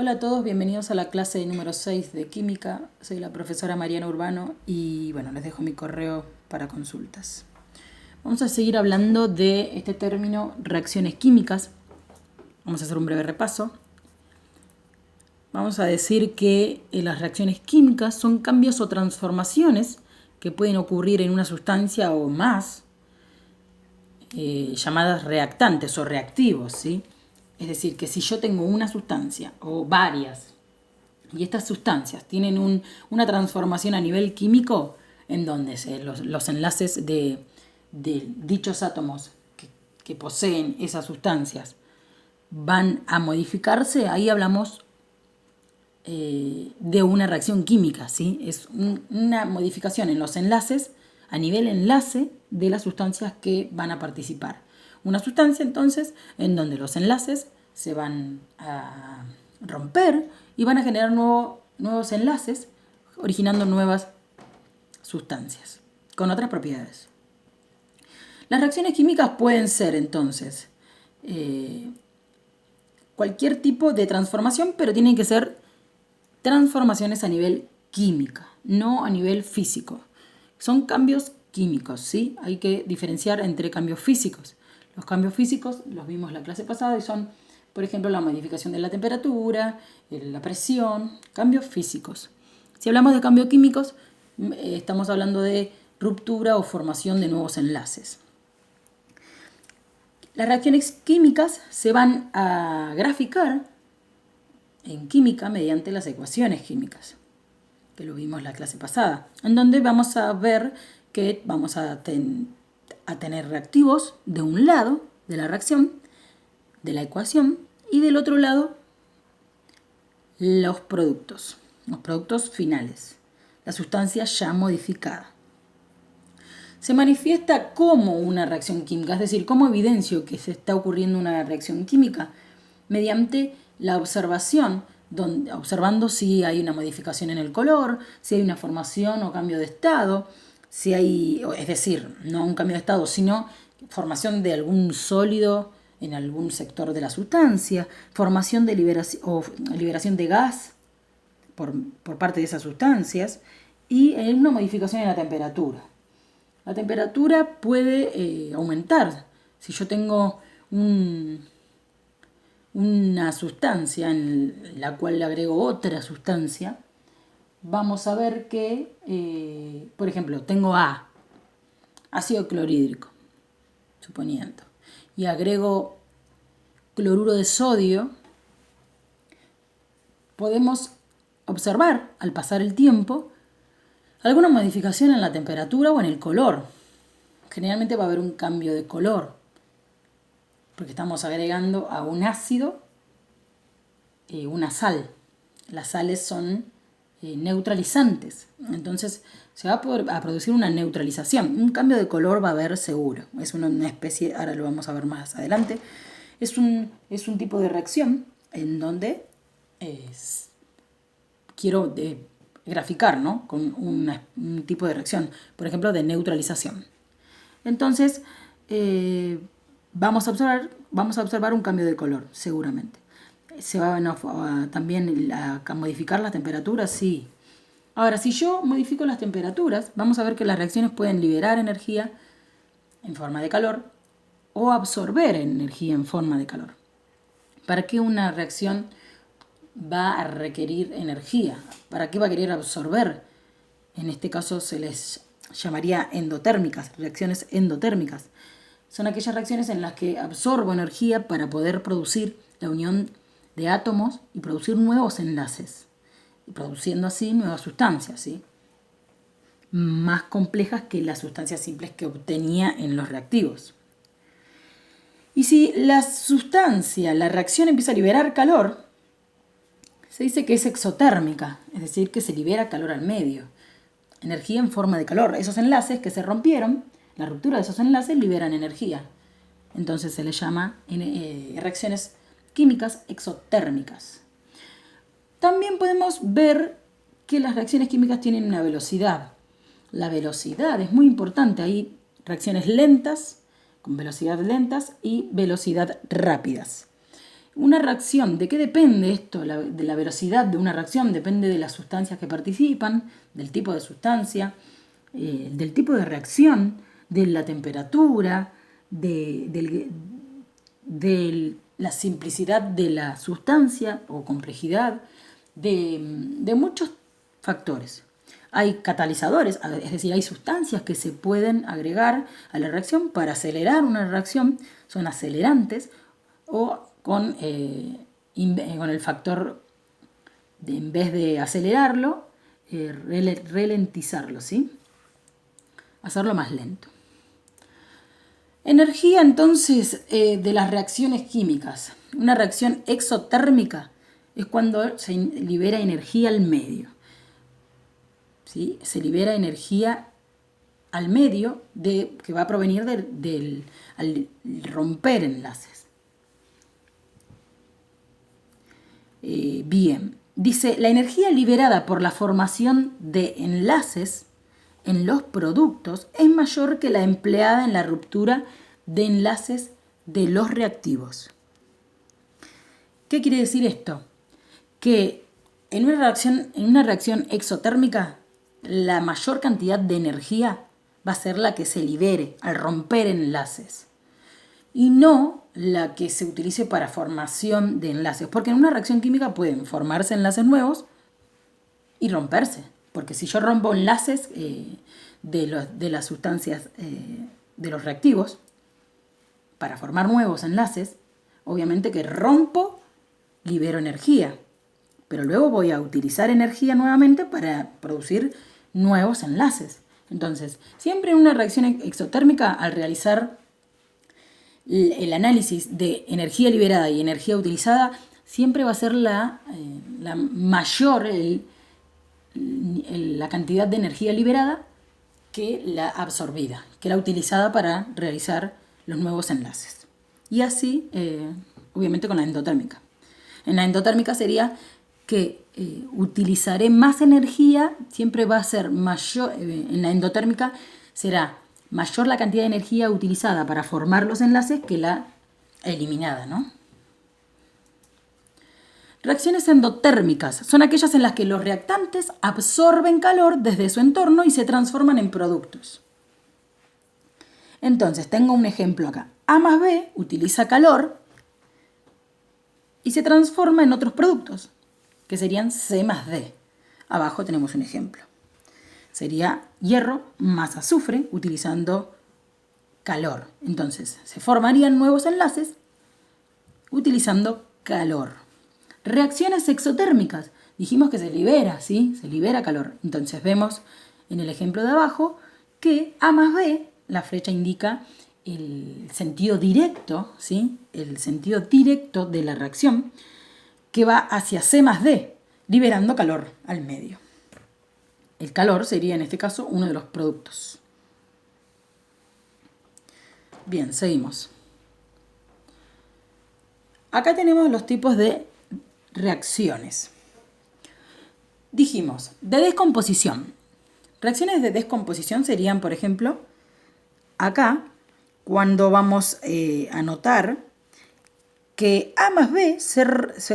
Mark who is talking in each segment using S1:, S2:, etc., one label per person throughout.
S1: Hola a todos, bienvenidos a la clase número 6 de Química. Soy la profesora Mariana Urbano y bueno, les dejo mi correo para consultas. Vamos a seguir hablando de este término reacciones químicas. Vamos a hacer un breve repaso. Vamos a decir que las reacciones químicas son cambios o transformaciones que pueden ocurrir en una sustancia o más, llamadas reactantes o reactivos, ¿sí? Es decir, que si yo tengo una sustancia o varias y estas sustancias tienen una transformación a nivel químico en donde los enlaces de dichos átomos que poseen esas sustancias van a modificarse, ahí hablamos de una reacción química, ¿sí? Es una modificación en los enlaces a nivel enlace de las sustancias que van a participar. Una sustancia, entonces, en donde los enlaces se van a romper y van a generar nuevos enlaces, originando nuevas sustancias con otras propiedades. Las reacciones químicas pueden ser, entonces, cualquier tipo de transformación, pero tienen que ser transformaciones a nivel química, no a nivel físico. Son cambios químicos, ¿sí? Hay que diferenciar entre cambios físicos. Los cambios físicos los vimos en la clase pasada y son, por ejemplo, la modificación de la temperatura, la presión, cambios físicos. Si hablamos de cambios químicos, estamos hablando de ruptura o formación de nuevos enlaces. Las reacciones químicas se van a graficar en química mediante las ecuaciones químicas, que lo vimos en la clase pasada, en donde vamos a ver que vamos a tener reactivos de un lado de la reacción, de la ecuación, y del otro lado los productos finales, la sustancia ya modificada. Se manifiesta como una reacción química, es decir, como evidencio que se está ocurriendo una reacción química mediante la observación, observando si hay una modificación en el color, si hay una formación o cambio de estado, si hay, es decir, no un cambio de estado, sino formación de algún sólido en algún sector de la sustancia, formación de liberación de gas por parte de esas sustancias y una modificación en la temperatura. La temperatura puede aumentar. Si yo tengo una sustancia en la cual le agrego otra sustancia, vamos a ver que, por ejemplo, tengo ácido clorhídrico, suponiendo, y agrego cloruro de sodio, podemos observar al pasar el tiempo alguna modificación en la temperatura o en el color. Generalmente va a haber un cambio de color, porque estamos agregando a un ácido una sal. Las sales son neutralizantes, entonces se va a producir una neutralización. Un cambio de color va a haber seguro. Es una especie, ahora lo vamos a ver más adelante, es un tipo de reacción en donde quiero graficar, ¿no? Con un tipo de reacción, por ejemplo, de neutralización. Entonces, vamos a observar un cambio de color, seguramente. ¿Se van también a modificar las temperaturas? Sí. Ahora, si yo modifico las temperaturas, vamos a ver que las reacciones pueden liberar energía en forma de calor o absorber energía en forma de calor. ¿Para qué una reacción va a requerir energía? ¿Para qué va a querer absorber? En este caso se les llamaría endotérmicas, reacciones endotérmicas. Son aquellas reacciones en las que absorbo energía para poder producir la unión de átomos y producir nuevos enlaces, y produciendo así nuevas sustancias, ¿sí? Más complejas que las sustancias simples que obtenía en los reactivos. Y si la reacción empieza a liberar calor, se dice que es exotérmica, es decir, que se libera calor al medio. Energía en forma de calor. Esos enlaces que se rompieron, la ruptura de esos enlaces liberan energía. Entonces se les llama reacciones químicas exotérmicas. También podemos ver que las reacciones químicas tienen una velocidad. La velocidad es muy importante. Hay reacciones lentas, con velocidad lentas y velocidad rápidas. Una reacción, ¿de qué depende esto? De la velocidad de una reacción depende de las sustancias que participan, del tipo de sustancia, del tipo de reacción, de la temperatura, de la simplicidad de la sustancia o complejidad, de muchos factores. Hay catalizadores, es decir, hay sustancias que se pueden agregar a la reacción para acelerar una reacción, son acelerantes, o con el factor de, en vez de acelerarlo, ralentizarlo, ¿sí? Hacerlo más lento. Energía, entonces, de las reacciones químicas. Una reacción exotérmica es cuando se libera energía al medio. ¿Sí? Se libera energía al medio que va a provenir al romper enlaces. Bien, dice, la energía liberada por la formación de enlaces en los productos es mayor que la empleada en la ruptura de enlaces de los reactivos. ¿Qué quiere decir esto? Que en una reacción exotérmica, la mayor cantidad de energía va a ser la que se libere al romper enlaces y no la que se utilice para formación de enlaces, porque en una reacción química pueden formarse enlaces nuevos y romperse, porque si yo rompo enlaces de las sustancias de los reactivos para formar nuevos enlaces, obviamente que rompo, libero energía, pero luego voy a utilizar energía nuevamente para producir nuevos enlaces. Entonces, siempre en una reacción exotérmica, al realizar el análisis de energía liberada y energía utilizada, siempre va a ser la mayor la cantidad de energía liberada que la absorbida, que la utilizada para realizar los nuevos enlaces. Y así, obviamente, con la endotérmica. En la endotérmica sería que utilizaré más energía, siempre va a ser mayor, en la endotérmica será mayor la cantidad de energía utilizada para formar los enlaces que la eliminada, ¿no? Reacciones endotérmicas son aquellas en las que los reactantes absorben calor desde su entorno y se transforman en productos. Entonces, tengo un ejemplo acá. A más B utiliza calor y se transforma en otros productos, que serían C más D. Abajo tenemos un ejemplo. Sería hierro más azufre utilizando calor. Entonces, se formarían nuevos enlaces utilizando calor. Reacciones exotérmicas. Dijimos que se libera, ¿sí? Se libera calor. Entonces, vemos en el ejemplo de abajo que A más B, la flecha indica el sentido directo, ¿sí? El sentido directo de la reacción que va hacia C más D, liberando calor al medio. El calor sería en este caso uno de los productos. Bien, seguimos. Acá tenemos los tipos de reacciones. Dijimos, de descomposición. Reacciones de descomposición serían, por ejemplo, acá, cuando vamos a notar que A más B se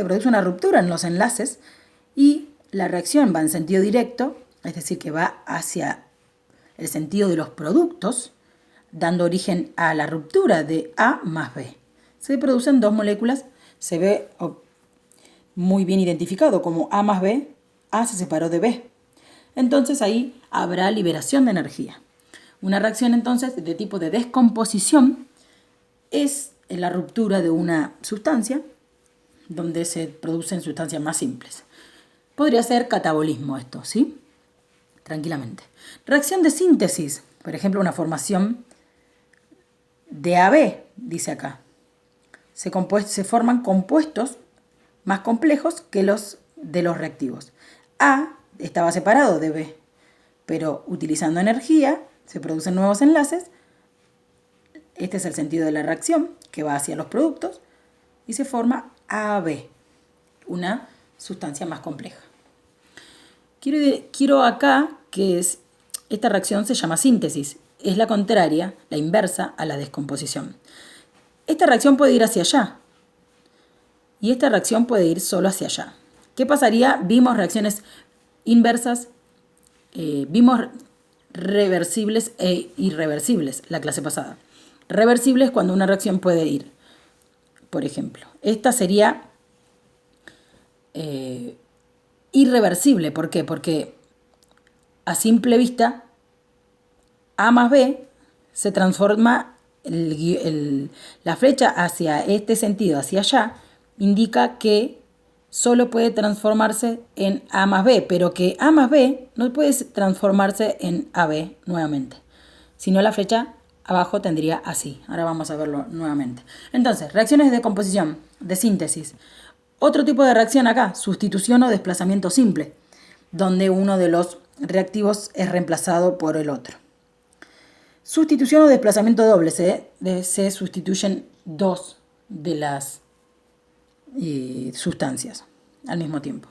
S1: produce una ruptura en los enlaces y la reacción va en sentido directo, es decir, que va hacia el sentido de los productos, dando origen a la ruptura de A más B. Se producen dos moléculas, se ve muy bien identificado como A más B, A se separó de B. Entonces ahí habrá liberación de energía. Una reacción entonces de tipo de descomposición es la ruptura de una sustancia donde se producen sustancias más simples. Podría ser catabolismo esto, ¿sí? Tranquilamente. Reacción de síntesis, por ejemplo, una formación de AB, dice acá. Se forman compuestos más complejos que los de los reactivos. A estaba separado de B, pero utilizando energía se producen nuevos enlaces. Este es el sentido de la reacción, que va hacia los productos, y se forma AB, una sustancia más compleja. Quiero acá que esta reacción se llama síntesis, es la contraria, la inversa a la descomposición. Esta reacción puede ir hacia allá, y esta reacción puede ir solo hacia allá. ¿Qué pasaría? Vimos reacciones inversas, vimos reversibles e irreversibles la clase pasada. Reversible es cuando una reacción puede ir. Por ejemplo, esta sería irreversible. ¿Por qué? Porque a simple vista A más B se transforma, la flecha hacia este sentido, hacia allá, indica que solo puede transformarse en A más B, pero que A más B no puede transformarse en AB nuevamente, sino la flecha abajo tendría así. Ahora vamos a verlo nuevamente. Entonces, reacciones de composición, de síntesis. Otro tipo de reacción acá, sustitución o desplazamiento simple, donde uno de los reactivos es reemplazado por el otro. Sustitución o desplazamiento doble, se sustituyen dos de las sustancias al mismo tiempo.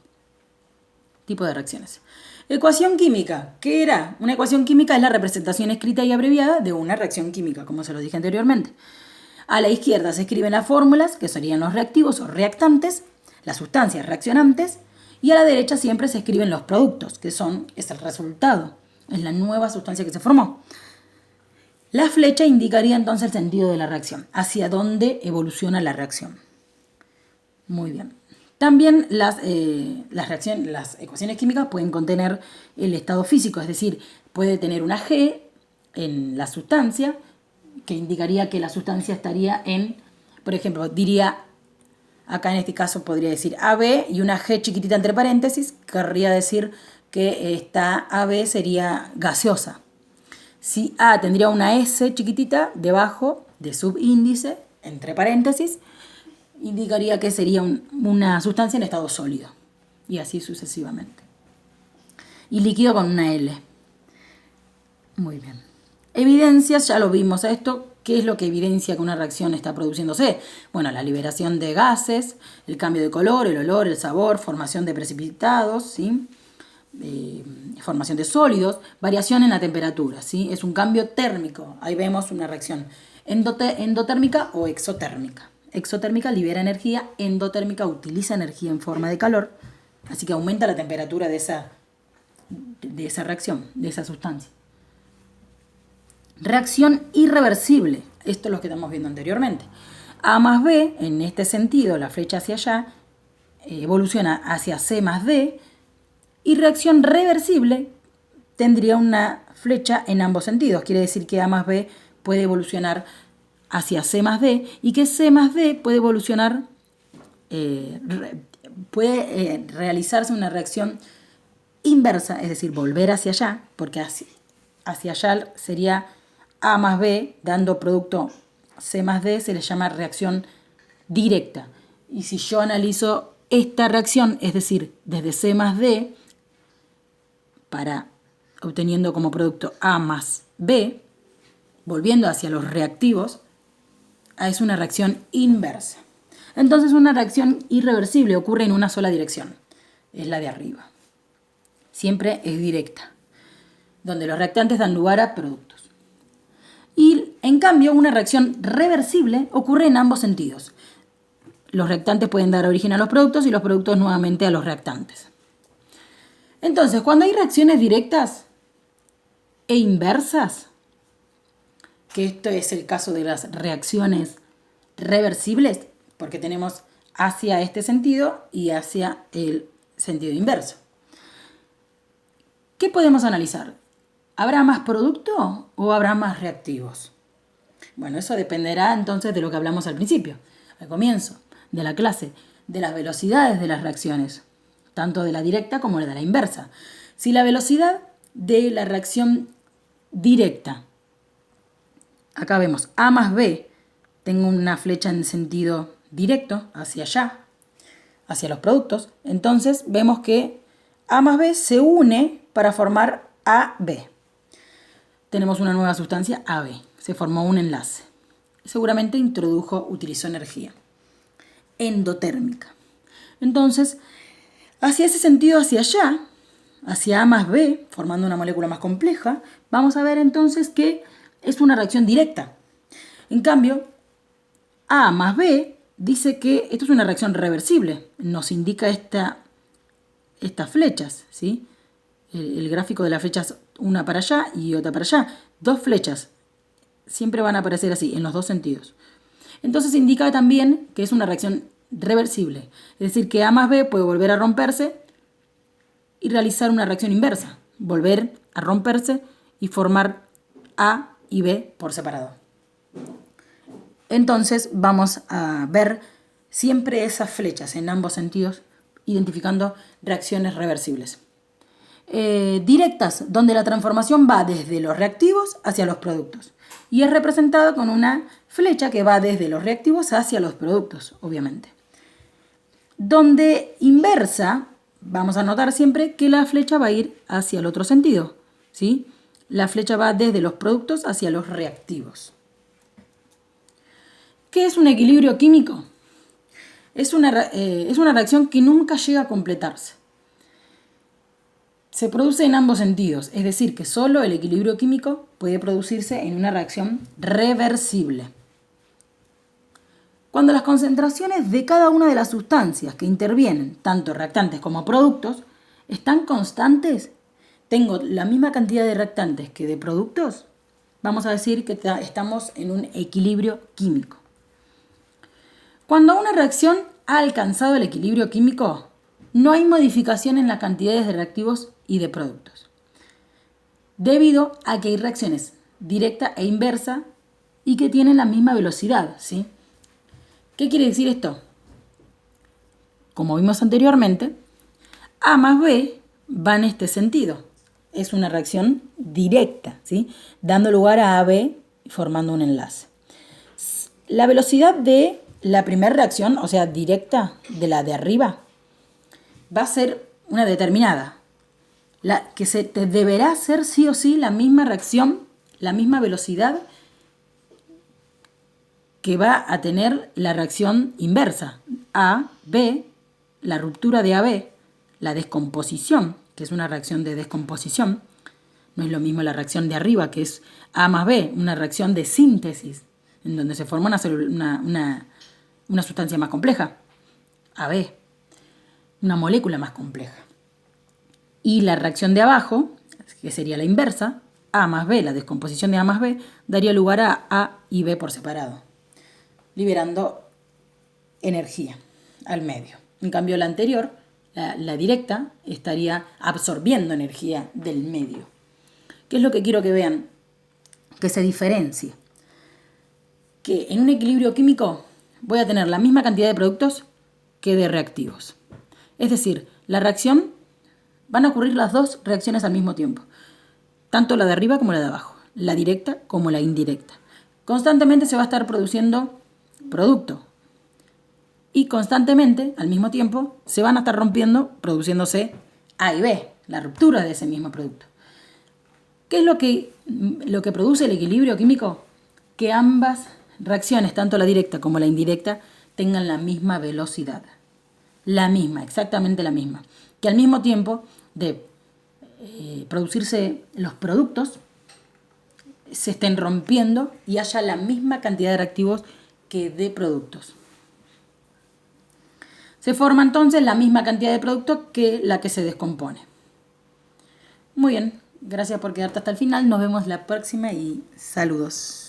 S1: Tipo de reacciones. Ecuación química. ¿Qué era? Una ecuación química es la representación escrita y abreviada de una reacción química, como se lo dije anteriormente. A la izquierda se escriben las fórmulas, que serían los reactivos o reactantes, las sustancias reaccionantes, y a la derecha siempre se escriben los productos, que es el resultado, es la nueva sustancia que se formó. La flecha indicaría entonces el sentido de la reacción, hacia dónde evoluciona la reacción. Muy bien. También las ecuaciones químicas pueden contener el estado físico, es decir, puede tener una G en la sustancia, que indicaría que la sustancia estaría en, por ejemplo, diría, acá en este caso podría decir AB y una G chiquitita entre paréntesis, querría decir que esta AB sería gaseosa. Si A tendría una S chiquitita debajo de subíndice, entre paréntesis, indicaría que sería una sustancia en estado sólido. Y así sucesivamente. Y líquido con una L. Muy bien. Evidencias, ya lo vimos a esto. ¿Qué es lo que evidencia que una reacción está produciéndose? Bueno, la liberación de gases, el cambio de color, el olor, el sabor, formación de precipitados, ¿sí? Formación de sólidos, variación en la temperatura, ¿sí? Es un cambio térmico. Ahí vemos una reacción endotérmica o exotérmica. Exotérmica libera energía, endotérmica utiliza energía en forma de calor, así que aumenta la temperatura de esa reacción, de esa sustancia. Reacción irreversible, esto es lo que estamos viendo anteriormente. A más B, en este sentido, la flecha hacia allá, evoluciona hacia C más D, y reacción reversible tendría una flecha en ambos sentidos, quiere decir que A más B puede evolucionar hacia C más D y que C más D puede evolucionar, puede realizarse una reacción inversa, es decir, volver hacia allá, porque hacia allá sería A más B dando producto C más D, se le llama reacción directa. Y si yo analizo esta reacción, es decir, desde C más D, para obteniendo como producto A más B, volviendo hacia los reactivos, es una reacción inversa. Entonces una reacción irreversible ocurre en una sola dirección, es la de arriba. Siempre es directa, donde los reactantes dan lugar a productos. Y en cambio una reacción reversible ocurre en ambos sentidos. Los reactantes pueden dar origen a los productos y los productos nuevamente a los reactantes. Entonces, cuando hay reacciones directas e inversas, que esto es el caso de las reacciones reversibles, porque tenemos hacia este sentido y hacia el sentido inverso. ¿Qué podemos analizar? ¿Habrá más producto o habrá más reactivos? Bueno, eso dependerá entonces de lo que hablamos al principio, al comienzo de la clase, de las velocidades de las reacciones, tanto de la directa como de la inversa. Si la velocidad de la reacción directa, acá vemos A más B, tengo una flecha en sentido directo hacia allá, hacia los productos, entonces vemos que A más B se une para formar AB. Tenemos una nueva sustancia AB, se formó un enlace. Seguramente utilizó energía endotérmica. Entonces, hacia ese sentido, hacia allá, hacia A más B, formando una molécula más compleja, vamos a ver entonces que es una reacción directa. En cambio, A más B dice que esto es una reacción reversible. Nos indica estas flechas, ¿sí? El gráfico de las flechas, una para allá y otra para allá. Dos flechas siempre van a aparecer así, en los dos sentidos. Entonces indica también que es una reacción reversible. Es decir, que A más B puede volver a romperse y realizar una reacción inversa. Volver a romperse y formar A y B por separado. Entonces vamos a ver siempre esas flechas en ambos sentidos, identificando reacciones reversibles. Directas, donde la transformación va desde los reactivos hacia los productos. Y es representado con una flecha que va desde los reactivos hacia los productos, obviamente. Donde inversa, vamos a notar siempre que la flecha va a ir hacia el otro sentido, ¿sí? La flecha va desde los productos hacia los reactivos. ¿Qué es un equilibrio químico? Es una reacción que nunca llega a completarse. Se produce en ambos sentidos, es decir, que solo el equilibrio químico puede producirse en una reacción reversible. Cuando las concentraciones de cada una de las sustancias que intervienen, tanto reactantes como productos, están constantes, tengo la misma cantidad de reactantes que de productos, vamos a decir que estamos en un equilibrio químico. Cuando una reacción ha alcanzado el equilibrio químico, no hay modificación en las cantidades de reactivos y de productos, debido a que hay reacciones directa e inversa y que tienen la misma velocidad, ¿sí? ¿Qué quiere decir esto? Como vimos anteriormente, A más B va en este sentido. Es una reacción directa, ¿sí? Dando lugar a AB formando un enlace. La velocidad de la primera reacción, o sea, directa de la de arriba, va a ser una determinada. Que se te deberá hacer sí o sí la misma reacción, la misma velocidad que va a tener la reacción inversa. A, B, la ruptura de AB, la descomposición, que es una reacción de descomposición. No es lo mismo la reacción de arriba, que es A más B, una reacción de síntesis, en donde se forma una sustancia más compleja. AB, una molécula más compleja. Y la reacción de abajo, que sería la inversa, A más B, la descomposición de A más B, daría lugar a y B por separado, liberando energía al medio. En cambio, la anterior, la directa, estaría absorbiendo energía del medio. ¿Qué es lo que quiero que vean? Que se diferencie. Que en un equilibrio químico voy a tener la misma cantidad de productos que de reactivos. Es decir, la reacción, van a ocurrir las dos reacciones al mismo tiempo. Tanto la de arriba como la de abajo. La directa como la indirecta. Constantemente se va a estar produciendo producto. Y constantemente, al mismo tiempo, se van a estar rompiendo, produciéndose A y B, la ruptura de ese mismo producto. ¿Qué es lo que produce el equilibrio químico? Que ambas reacciones, tanto la directa como la indirecta, tengan la misma velocidad. La misma, exactamente la misma. Que al mismo tiempo de producirse los productos, se estén rompiendo y haya la misma cantidad de reactivos que de productos. Se forma entonces la misma cantidad de productos que la que se descompone. Muy bien, gracias por quedarte hasta el final. Nos vemos la próxima y saludos.